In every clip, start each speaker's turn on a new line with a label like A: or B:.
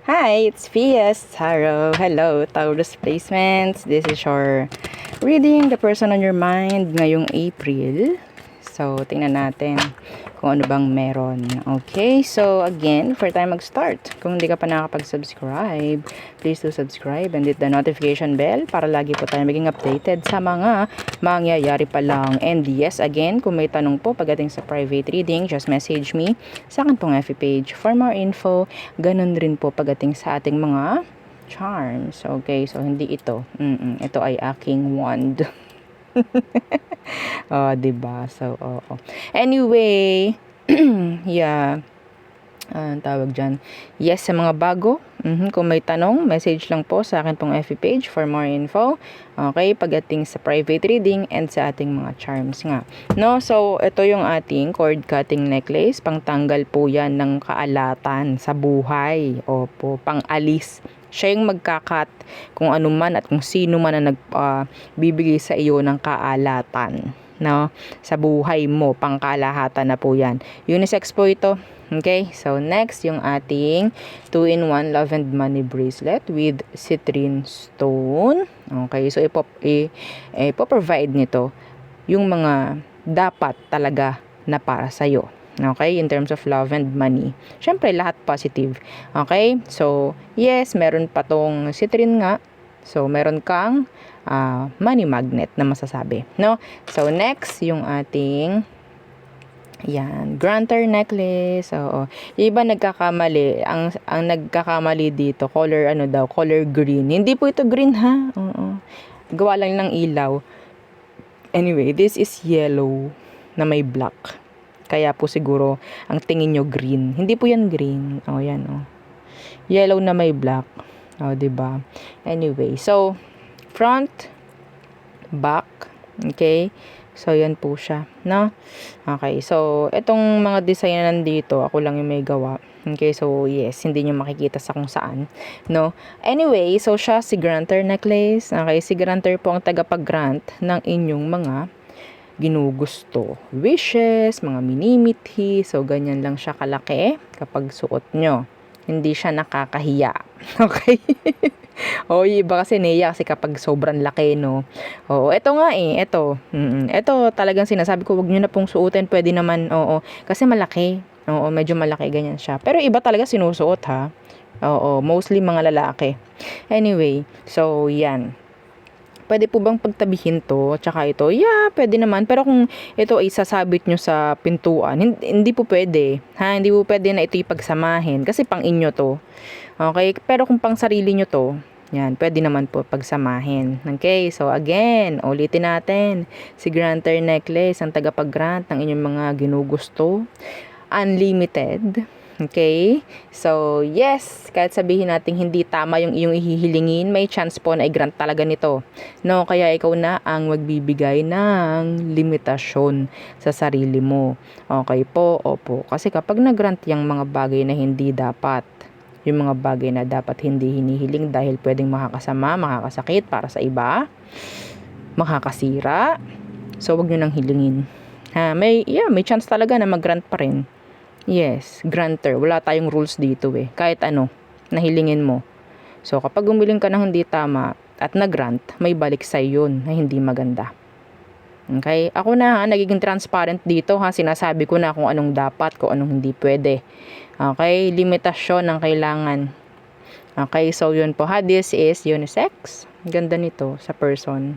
A: Hi, it's Fias Tarot. Hello, Taurus Placements. This is your reading the person on your mind ngayong April. So, tingnan natin kung ano bang meron. Okay, so again, for time mag-start. Kung hindi ka pa nakapag-subscribe, please do subscribe and hit the notification bell para lagi po tayo maging updated sa mga mangyayari pa lang. And yes, again, kung may tanong po pagdating sa private reading, just message me sa akin pong FB page for more info. Ganun rin po pagdating sa ating mga charms. Okay, so hindi ito. Ito ay aking wand. Oh, 'di ba? So, oo. Anyway, yeah. Anong tawag dyan? Yes, sa mga bago. Kung may tanong, message lang po sa akin pong FB page for more info. Okay, pagdating sa private reading and sa ating mga charms nga. No, so ito yung ating cord cutting necklace. Pangtanggal po yan ng kaalatan sa buhay. Opo, pang-alis. Siya yung magkakat kung ano man at kung sino man na nagbibigay sa iyo ng kaalatan, no, sa buhay mo, pangkalahatan na po yan. Unisex po ito. Okay, so next yung ating 2-in-1 Love and Money bracelet with citrine stone. Okay, so ipo-provide nito yung mga dapat talaga na para sa'yo. Okay, in terms of love and money. Syempre, lahat positive. Okay, so yes, meron pa tong citrine nga. So, meron kang money magnet na masasabi. No? So, next, yung ating yan, granter necklace. Oo. Yung iba nagkakamali. Ang nagkakamali dito, color color green. Hindi po ito green, ha? Oo. Gawa lang ng ilaw. Anyway, this is yellow na may black. Kaya po siguro ang tingin nyo green. Hindi po yan green. Oh, yan oh. Yellow na may black. Oh, 'di ba? Anyway, so front, back, okay? So yan po siya, no? Okay, so itong mga design na nandito, ako lang yung may gawa. Okay, so yes, hindi niyo makikita sa kung saan, no? Anyway, so siya si granter necklace. Okay, si granter po ang tagapag-grant ng inyong mga ginugusto, wishes, mga minimithi. So ganyan lang siya kalaki kapag suot nyo. Hindi siya nakakahiya. Okay? O, iba kasi niya kasi kapag sobrang laki, no? Oo, ito nga ito. Ito talagang sinasabi ko, wag nyo na pong suotin. Pwede naman, oo. Kasi malaki. Oo, medyo malaki, ganyan siya. Pero iba talaga sinusuot, ha? Oo, mostly mga lalaki. Anyway, so, yan. Pwede po bang pagtabihin to? Tsaka ito, yeah, pwede naman. Pero kung ito ay sasabit nyo sa pintuan, hindi po pwede. Ha? Hindi po pwede na ito ipagsamahin. Kasi pang inyo to. Okay? Pero kung pang sarili nyo to, yan, pwede naman po pagsamahin. Okay? So, again, ulitin natin. Si granter necklace, ang tagapag-grant ng inyong mga ginugusto. Unlimited. Okay? So, yes, kahit sabihin natin hindi tama yung iyong ihihilingin, may chance po na i-grant talaga nito. No, kaya ikaw na ang magbibigay ng limitasyon sa sarili mo. Okay po, opo. Kasi kapag nag-grant yung mga bagay na hindi dapat, yung mga bagay na dapat hindi hinihiling dahil pwedeng makakasama, makakasakit para sa iba, makakasira, so wag nyo nang hilingin. Ha, may chance talaga na mag-grant pa rin. Yes, granter. Wala tayong rules dito Kahit ano, nahilingin mo. So, kapag umiling ka ng hindi tama at nag-grant, may balik sa yun na hindi maganda. Okay? Ako na nagiging transparent dito Sinasabi ko na kung anong dapat, kung anong hindi pwede. Okay? Limitasyon ang kailangan. Okay? So, yun po This is unisex. Ganda nito sa person.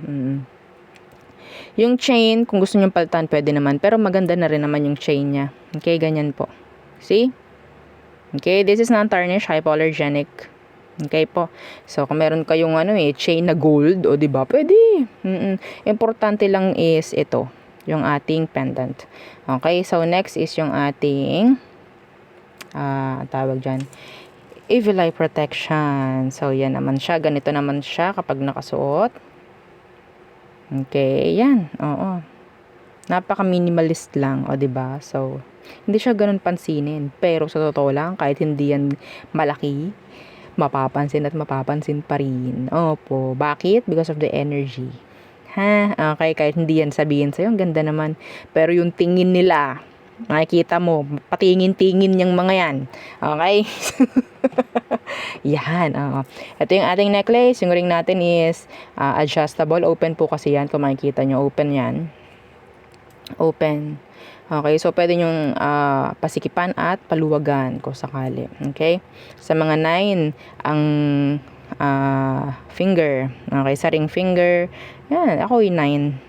A: Yung chain, kung gusto nyo palitan, pwede naman. Pero maganda na rin naman yung chain niya. Okay, ganyan po. See? Okay, this is non-tarnish, hypoallergenic. Okay po. So, kung meron kayong chain na gold, o diba, pwede. Importante lang is ito, yung ating pendant. Okay, so next is yung ating, tawag dyan, evil eye protection. So, yan naman siya. Ganito naman siya kapag nakasuot. Okay, yan. Oo. Napaka-minimalist lang, o 'di ba? So, hindi siya ganoon pansinin, pero sa totoo lang kahit hindi yan malaki, mapapansin at mapapansin pa rin. Opo, bakit? Because of the energy. Ha? Okay, kahit hindi yan sabihin sa'yo, ang ganda naman. Pero yung tingin nila, makikita mo, patingin-tingin yung mga yan. Okay? Yan, oo. Ito yung ating necklace. Yung ring natin is adjustable. Open po kasi yan. Kung makikita nyo, open yan. Open. Okay, so pwede nyong pasikipan at paluwagan kung sakali. Okay? Sa mga 9, ang finger. Okay, sa ring finger. Yan, ako yung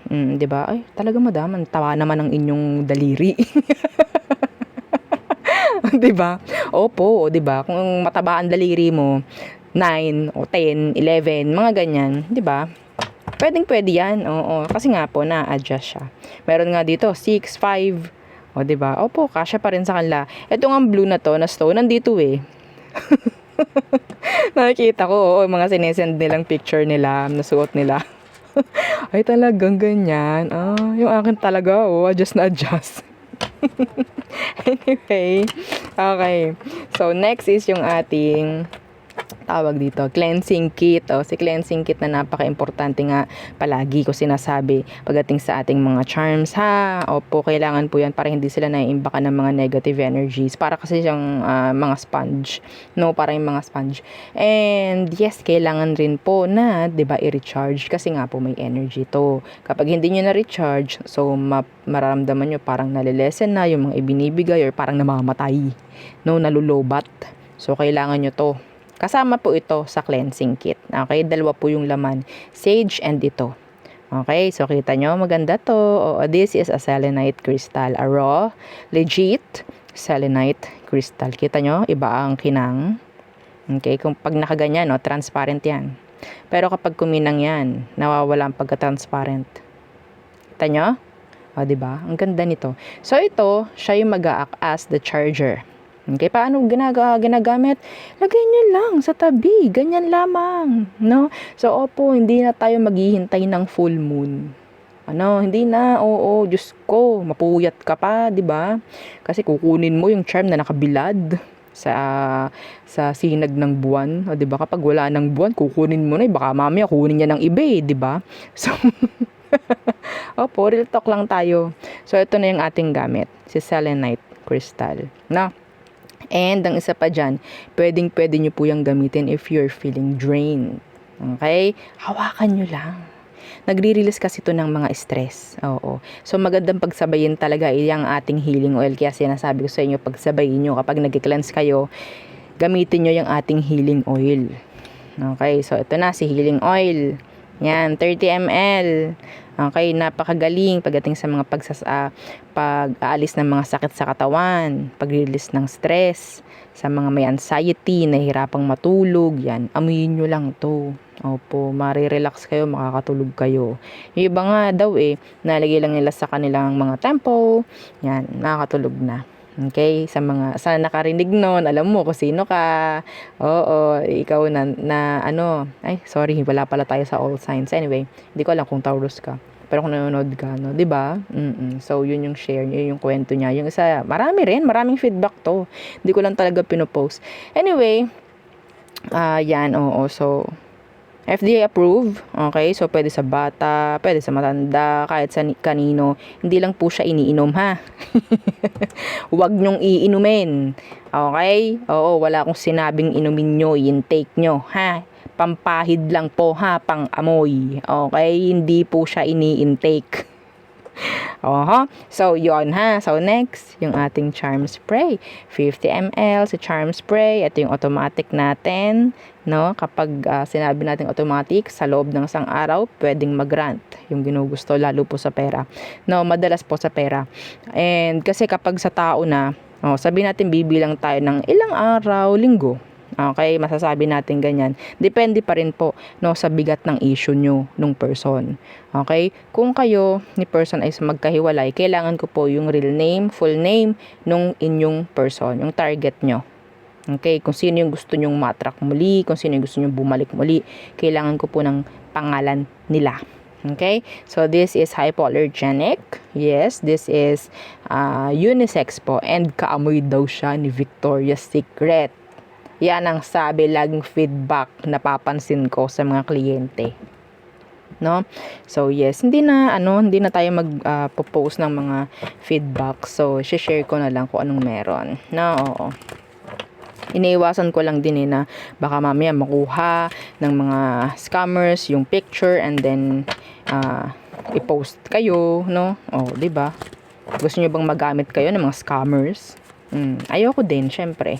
A: 9. 'Di ba? Ay, talaga madam, ang tawa naman ng inyong daliri. 'Di ba? Opo, 'di ba? Kung mataba ang daliri mo, 9 o 10, 11, mga ganyan, 'di ba? Pwedeng-pwede yan, oo. Kasi nga po, na-adjust siya. Meron nga dito, 6, 5. O, diba? Opo, kasya pa rin sa kanila. Ito nga blue na to, na stone, nandito eh. Nakikita ko, oo, mga sinesend nilang picture nila, nasuot nila. Ay, talagang ganyan. Yung akin talaga, adjust na adjust. Anyway, okay. So, next is yung ating tawag dito, cleansing kit. Si cleansing kit na napaka-importante nga palagi ko sinasabi pagdating sa ating mga charms, ha. Opo, kailangan po yan para hindi sila naiimbakan ng mga negative energies. Para kasi siyang mga sponge. No, para yung mga sponge. And yes, kailangan rin po na, 'di ba, i-recharge kasi nga po may energy to. Kapag hindi niyo na-recharge, so mararamdaman niyo parang nalilesen na yung mga ibinibigay or parang namamatay. No, nalulobat. So kailangan niyo to. Kasama po ito sa cleansing kit. Okay, dalawa po yung laman. Sage and ito. Okay, so kita nyo, maganda to. This is a selenite crystal. A raw, legit selenite crystal. Kita nyo, iba ang kinang. Okay, kung pag nakaganyan, transparent yan. Pero kapag kuminang yan, nawawala ang pagka-transparent. Kita nyo? Diba? Ang ganda nito. So ito, siya yung mag-a-act as the charger. Okay, paano ginagamit? Lagay nyo lang sa tabi, ganyan lamang, no? So, opo, hindi na tayo maghihintay ng full moon. Hindi na, Diyos ko, mapuyat ka pa, 'di ba? Kasi kukunin mo yung charm na nakabilad sa sinag ng buwan, 'di ba? Kapag wala ng buwan, kukunin mo na, baka mamaya kunin niya ng iba, 'di ba? So, opo, real talk lang tayo. So, ito na yung ating gamit, si selenite crystal, no? And ang isa pa dyan, pwedeng-pwede nyo po yung gamitin if you're feeling drained. Okay? Hawakan nyo lang. Nagre-release kasi ito ng mga stress. Oo. So, magandang pagsabayin talaga yung ating healing oil. Kaya sinasabi ko sa inyo, pagsabayin nyo. Kapag nag-cleanse kayo, gamitin nyo yung ating healing oil. Okay? So, ito na si healing oil. Yan, 30 ml. Okay, napakagaling pagdating sa mga pag-aalis ng mga sakit sa katawan, pag-release ng stress, sa mga may anxiety, nahihirapang matulog, yan, amuyin nyo lang to. Opo, marirelax kayo, makakatulog kayo. Yung iba nga daw nalagay lang nila sa kanilang mga tempo, yan, nakakatulog na. Okay, sa nakarinig noon, alam mo kung sino ka. Oo, ikaw ay sorry, wala pala tayo sa all signs. Anyway, hindi ko alam kung Taurus ka. Pero kung nanonood ka, 'di ba? So yun yung share niya, yung kwento niya. Yung isa, maraming feedback to. Hindi ko lang talaga pinopost. Anyway, yan, so FDA approved, okay? So, pwede sa bata, pwede sa matanda, kahit sa kanino. Hindi lang po siya iniinom, ha? Huwag nyong iinumin, okay? Oo, wala akong sinabing inumin nyo, intake nyo, ha? Pampahid lang po, ha? Pang-amoy, okay? Hindi po siya ini-intake. So, yon ha. So, next, yung ating charm spray. 50 ml sa charm spray. Ito yung automatic natin. No? Kapag sinabi natin automatic, sa loob ng isang araw, pwedeng mag-grant yung ginugusto, lalo po sa pera. No, madalas po sa pera. And kasi kapag sa tao na, sabi natin bibilang tayo ng ilang araw, linggo. Okay, masasabi natin ganyan. Depende pa rin po sa bigat ng issue nyo nung person. Okay, kung kayo ni person ay magkahiwalay, kailangan ko po yung real name, full name nung inyong person, yung target nyo. Okay, kung sino yung gusto nyong ma-attract muli, kung sino yung gusto nyong bumalik muli, kailangan ko po ng pangalan nila. Okay, so this is hypoallergenic. Yes, this is unisex po, and kaamoy daw siya ni Victoria's Secret. Yan ang sabi, laging feedback napapansin ko sa mga kliyente. No? So yes, hindi na tayo mag-post ng mga feedback. So share ko na lang kung anong meron. No, oo. Iniiwasan ko lang din na baka mamaya makuha ng mga scammers yung picture and then i-post kayo, no? Oh, 'di ba? Gusto niyo bang magamit kayo ng mga scammers? Ayoko din, syempre.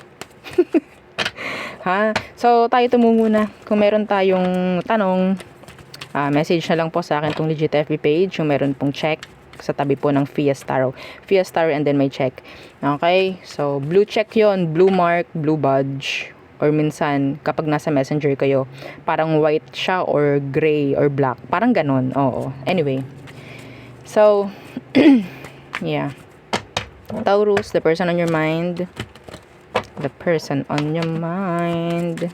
A: Ha? So, tayo tumungo na. Kung meron tayong tanong, message na lang po sa akin tong Legit FB page, yung meron pong check sa tabi po ng Fiestaro. Fiestaro and then may check. Okay? So, blue check yon, blue mark, blue badge. Or minsan, kapag nasa messenger kayo, parang white siya or gray or black. Parang ganon. Oo. Anyway. So, yeah. Taurus, the person on your mind. The person on your mind.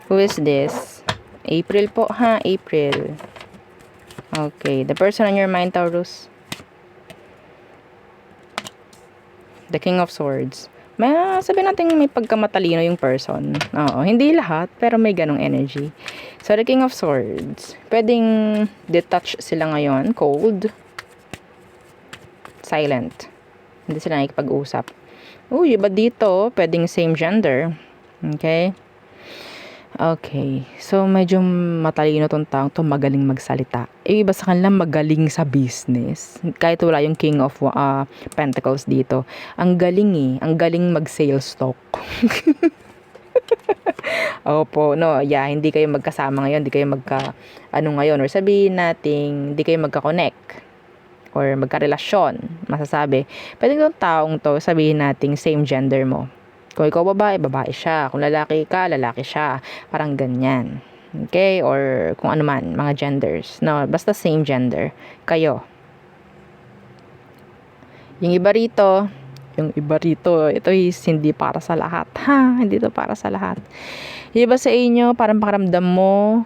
A: Who is this? April po, ha? April. Okay. The person on your mind, Taurus. The King of Swords. Sabihin natin may pagkamatalino yung person. Oo, hindi lahat, pero may ganong energy. So, the King of Swords. Pwedeng detached sila ngayon. Cold. Silent. Hindi sila nakikipag-usap. Uy, iba dito. Pwedeng same gender. Okay? Okay. So, medyo matalino tong taong to, magaling magsalita. Iba sa kanila magaling sa business. Kahit wala yung King of Pentacles dito. Ang galing Ang galing mag-sales talk. Opo, no, yeah, hindi kayo magkasama ngayon, hindi kayo ngayon, or sabihin natin, hindi kayo magka-connect or magkarelasyon, masasabi. Pwede itong taong to, sabihin natin same gender mo. Kung ikaw babae, babae siya. Kung lalaki ka, lalaki siya. Parang ganyan. Okay? Or kung ano man, mga genders. No, basta same gender. Kayo. Yung iba rito, ito is hindi para sa lahat. Ha? Hindi to para sa lahat. Yung iba sa inyo, parang pakaramdam mo,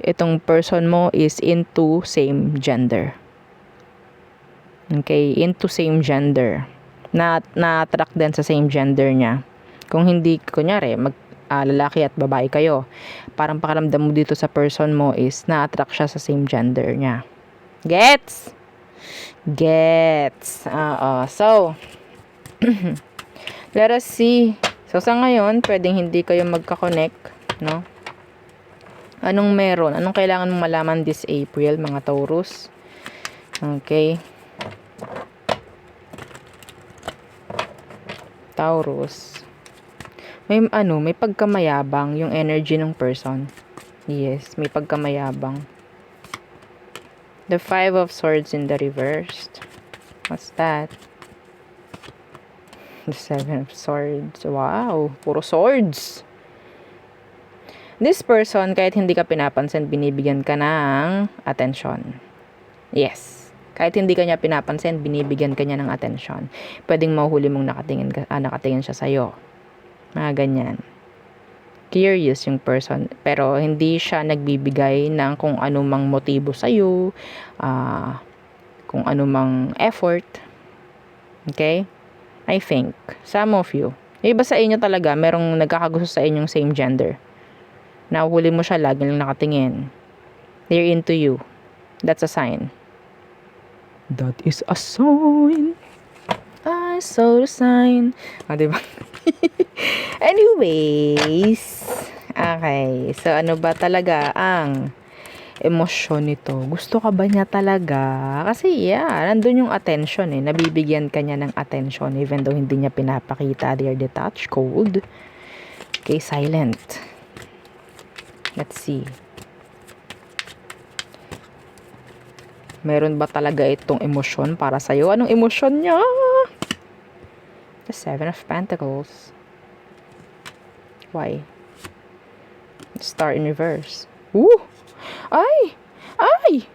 A: itong person mo is into same gender. Okay, into same gender. Na-attract din sa same gender niya. Kung hindi, kunyari, lalaki at babae kayo, parang pakaramdam mo dito sa person mo is na-attract siya sa same gender niya. Gets? Gets. So, let us see. So, sa ngayon, pwedeng hindi kayo magka-connect, no? Anong meron? Anong kailangan mong malaman this April, mga Taurus? Okay. Taurus. May pagkamayabang yung energy ng person. Yes, may pagkamayabang. The Five of Swords in the reversed. What's that? The Seven of Swords. Wow, puro swords. This person, kahit hindi ka pinapansin, binibigyan ka ng attention. Yes. Kahit hindi ka niya pinapansin, binibigyan ka niya ng attention. Pwedeng mahuhuli mong nakatingin siya sa'yo. Mga ganyan. Curious yung person. Pero hindi siya nagbibigay ng kung anumang motibo sa'yo. Kung anumang effort. Okay? I think. Some of you. Yung iba sa inyo talaga, merong nagkakagusto sa inyong same gender. Nahuhuli mo siya, lagi lang nakatingin. They're into you. That's a sign. That is a sign. I saw the sign. Diba? Anyways. Okay. So, ano ba talaga ang emosyon nito? Gusto ka ba niya talaga? Kasi, yeah, nandun yung attention Nabibigyan ka niya ng attention even though hindi niya pinapakita. They are detached, cold. Okay, silent. Let's see. Meron ba talaga itong emosyon para sa'yo? Anong emosyon niya? The Seven of Pentacles. Why? Star in reverse. Woo! Ay! Ay!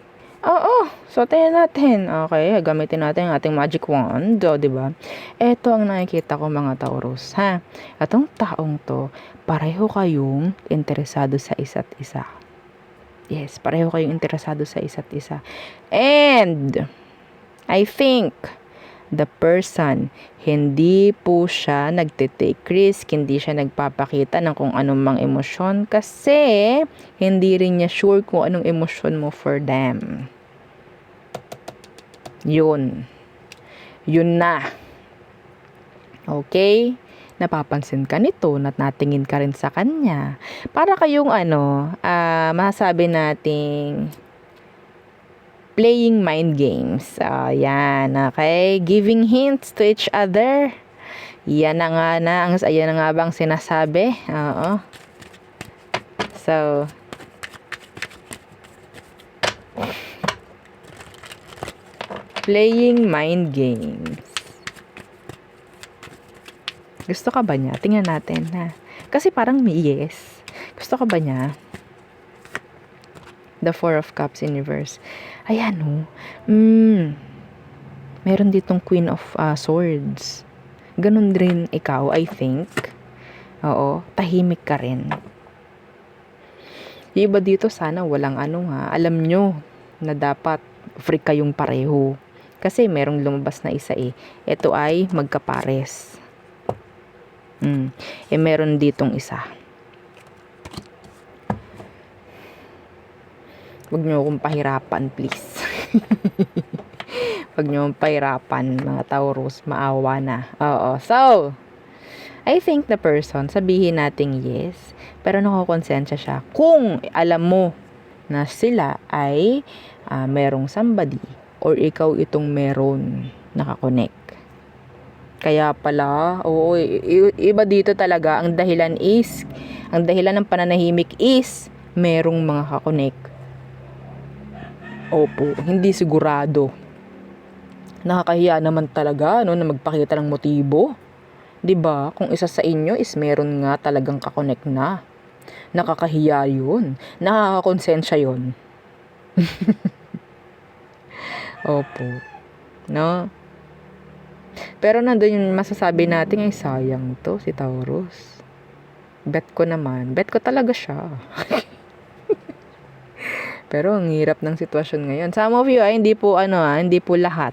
A: Oo. So, tingnan natin. Okay, gamitin natin ang ating magic wand. O, diba? Ito ang nakikita ko, mga Taurus. Ha? Atong taong to, pareho kayong interesado sa isa't isa. Yes, pareho kayong interesado sa isa't isa. And, I think, the person, hindi po siya nagtitake risk, hindi siya nagpapakita ng kung anumang emosyon kasi hindi rin niya sure kung anong emosyon mo for them. Yun na. Okay? napapansin ka nito, natingin ka rin sa kanya. Para kayong masasabi nating playing mind games. Yan, okay? Giving hints to each other. Yan na nga ayan na nga bang sinasabi? Oo. So, playing mind games. Gusto ka ba niya? Tingnan natin, ha? Kasi parang may yes. Gusto ka ba niya? The Four of Cups in reverse. Ayan, oh. Meron ditong Queen of Swords. Ganun rin ikaw, I think. Oo, tahimik ka rin. Yung iba dito, sana walang alam nyo na dapat free kayong pareho. Kasi merong lumabas na isa eh. Ito ay magkapares. Meron ditong isa. Huwag nyo akong pahirapan, please. Huwag nyo akong pahirapan, mga Taurus. Maawa na. Oo. So, I think the person, sabihin nating yes, pero nakukonsensya siya. Kung alam mo na sila ay merong somebody or ikaw itong meron nakakonect. Kaya pala, iba dito talaga, ang dahilan ng pananahimik is merong mga kakonect. Opo, hindi sigurado. Nakakahiya naman talaga na magpakita ng motibo. 'Di ba? Kung isa sa inyo is meron nga talagang kakonect na. Nakakahiya 'yun. Nakakakonsensya 'yun. Opo. No? Pero nandun yung masasabi natin ay sayang to si Taurus. Bet ko talaga siya. Pero ang hirap ng sitwasyon ngayon. Some of you ay hindi po lahat.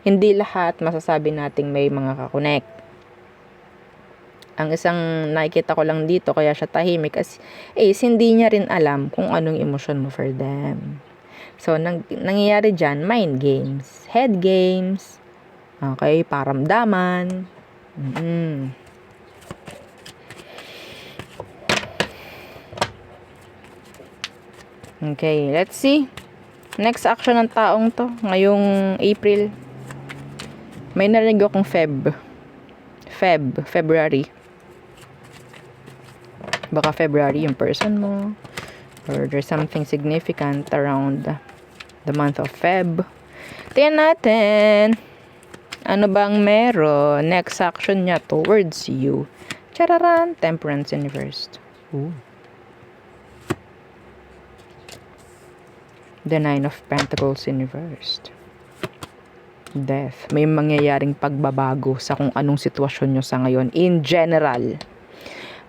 A: Hindi lahat masasabi nating may mga kakonect. Ang isang nakikita ko lang dito kaya siya tahimik is hindi niya rin alam kung anong emosyon mo for them. So nangyayari diyan mind games, head games. Okay, paramdaman. Okay, let's see. Next action ng taong to, ngayong April. May narinig akong February. Baka February yung person mo. Or there's something significant around the month of Feb. Tingnan natin. Ano bang meron? Next action niya towards you. Chararan! Temperance in reverse. Ooh. The Nine of Pentacles in reverse. Death. May mangyayaring pagbabago sa kung anong sitwasyon nyo sa ngayon. In general.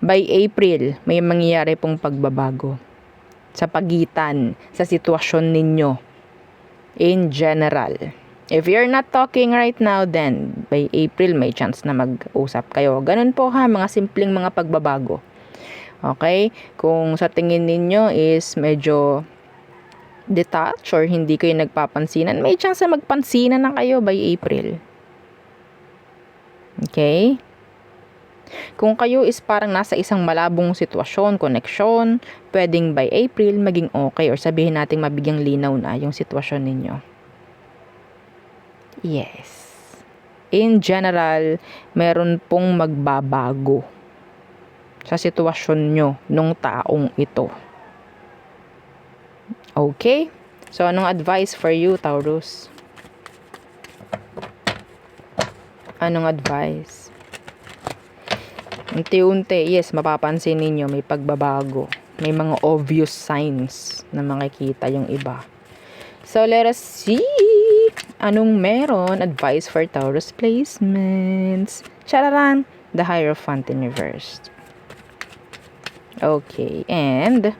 A: By April, may mangyayari pong pagbabago. Sa pagitan, sa sitwasyon ninyo. In general. If you're not talking right now, then by April, may chance na mag-usap kayo. Ganun po ha, mga simpleng mga pagbabago. Okay? Kung sa tingin ninyo is medyo detached or hindi kayo nagpapansinan, may chance na magpansinan na kayo by April. Okay? Kung kayo is parang nasa isang malabong sitwasyon, koneksyon, pwedeng by April maging okay or sabihin natin mabigyang linaw na yung sitwasyon ninyo. Yes. In general, meron pong magbabago sa sitwasyon nyo nung taong ito. Okay? So, anong advice for you, Taurus? Anong advice? Unti-unti, yes, mapapansin ninyo may pagbabago. May mga obvious signs na makikita yung iba. So, let us see. Anong meron? Advice for Taurus placements. Chararan! The Hierophant in reverse. Okay. And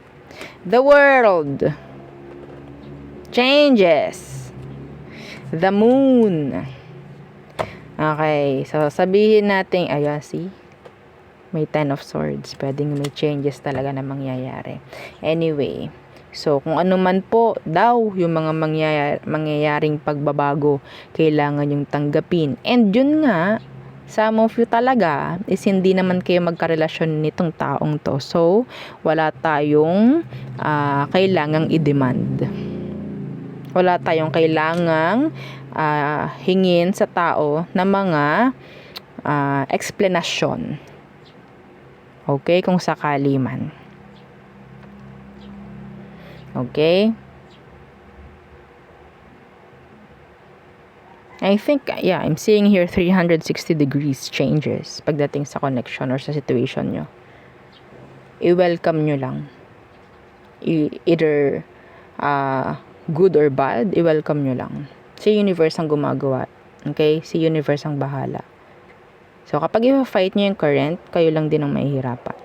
A: the world changes. The moon. Okay. So, sabihin natin, ayan, see? May 10 of Swords. Pwedeng may changes talaga na mangyayari. Anyway. So, kung ano man po daw yung mga mangyayaring pagbabago, kailangan yung tanggapin. And yun nga, some of you talaga is hindi naman kayo magkarelasyon nitong taong to. So, wala tayong kailangang i-demand. Wala tayong kailangang hingin sa tao na mga explanation. Okay? Kung sakali man. Okay? I think, yeah, I'm seeing here 360 degrees changes pagdating sa connection or sa situation nyo. I-welcome nyo lang. Either good or bad, i-welcome nyo lang. Si universe ang gumagawa. Okay? Si universe ang bahala. So, kapag i-fight nyo yung current, kayo lang din ang mahihirapan.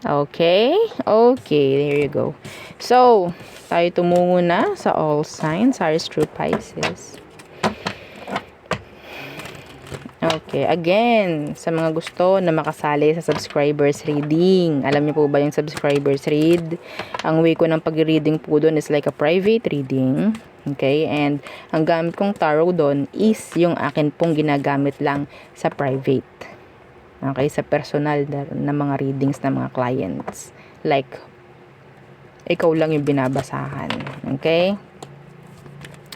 A: Okay? Okay, there you go. So, tayo tumungo na sa all signs, Aries through Pisces. Okay, again, sa mga gusto na makasali sa subscribers reading, alam niyo po ba yung subscribers read? Ang way ko ng pag-reading po doon is like a private reading. Okay, and ang gamit kong tarot doon is yung akin pong ginagamit lang sa private. Okay, sa personal na mga readings ng mga clients. Like, ikaw lang yung binabasahan. Okay?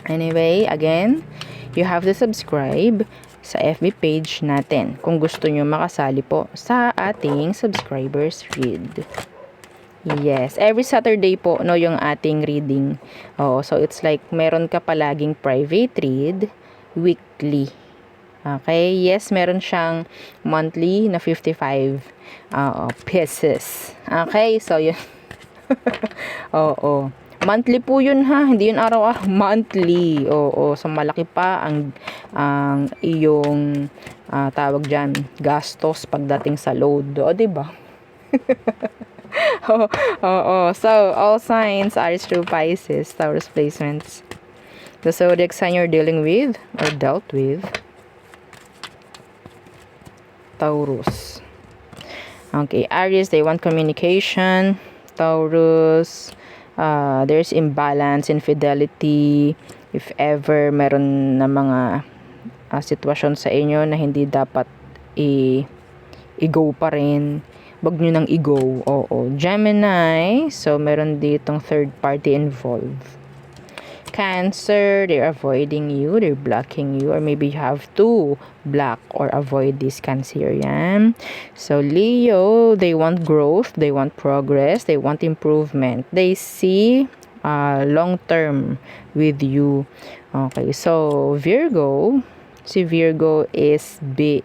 A: Anyway, again, you have to subscribe sa FB page natin kung gusto nyo makasali po sa ating subscribers read. Yes, every Saturday po no yung ating reading. So it's like meron ka palaging private read weekly. Okay, yes, meron siyang monthly na 55 pieces. Okay, so yun. Monthly po yun ha, hindi yun araw monthly. So malaki pa ang iyong tawag diyan, gastos pagdating sa load. Diba? So all signs are through Pisces, Taurus placements. The zodiac sign you're dealing with or dealt with, Taurus. Okay, Aries, they want communication. Taurus, there's imbalance, infidelity. If ever meron na mga sitwasyon sa inyo na hindi dapat i-go pa rin, wag nyo nang i-go. Gemini, so meron ditong third party involved. Cancer, they're avoiding you, they're blocking you, or maybe you have to block or avoid this Cancerian. So Leo, they want growth, they want progress, they want improvement. They see long term with you. Okay, so Virgo, si Virgo is they're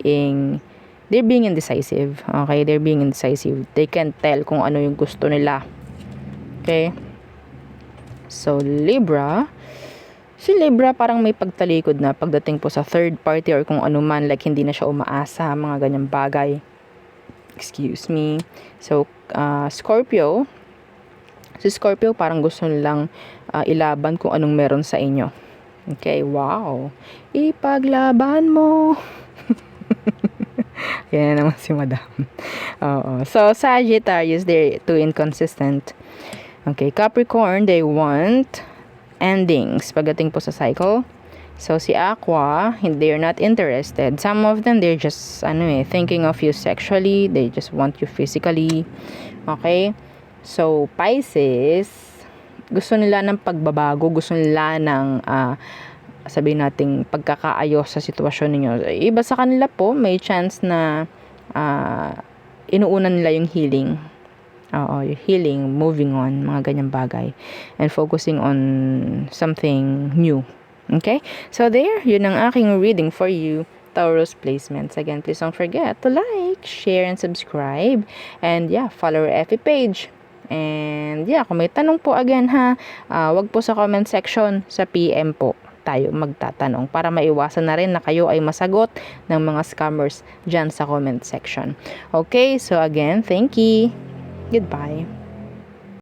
A: being indecisive. Okay, they're being indecisive. They can't tell kung ano yung gusto nila. Okay. So Libra, si Libra parang may pagtalikod na pagdating po sa third party or kung ano man, like hindi na siya umaasa, mga ganyang bagay. Excuse me. So Scorpio, si Scorpio parang gusto nilang ilaban kung anong meron sa inyo. Okay, wow. Ipaglaban mo. Yan naman si Madam. So Sagittarius, they're too inconsistent. Okay, Capricorn, they want endings pagdating po sa cycle. So si Aqua, they're not interested. Some of them, they're just thinking of you sexually, they just want you physically. Okay, so Pisces, gusto nila ng pagbabago, gusto nila ng sabihin nating pagkakaayos sa sitwasyon ninyo. Iba sa kanila po, may chance na inuuna nila yung healing. Healing, moving on, mga ganyang bagay, and focusing on something new. Okay? So there, yun ang aking reading for you, Taurus placements. Again, please don't forget to like, share, and subscribe. And yeah, follow our FB page. And yeah, kung may tanong po again wag po sa comment section, sa PM po tayo magtatanong para maiwasan na rin na kayo ay masagot ng mga scammers dyan sa comment section. Okay, so again, thank you. Goodbye.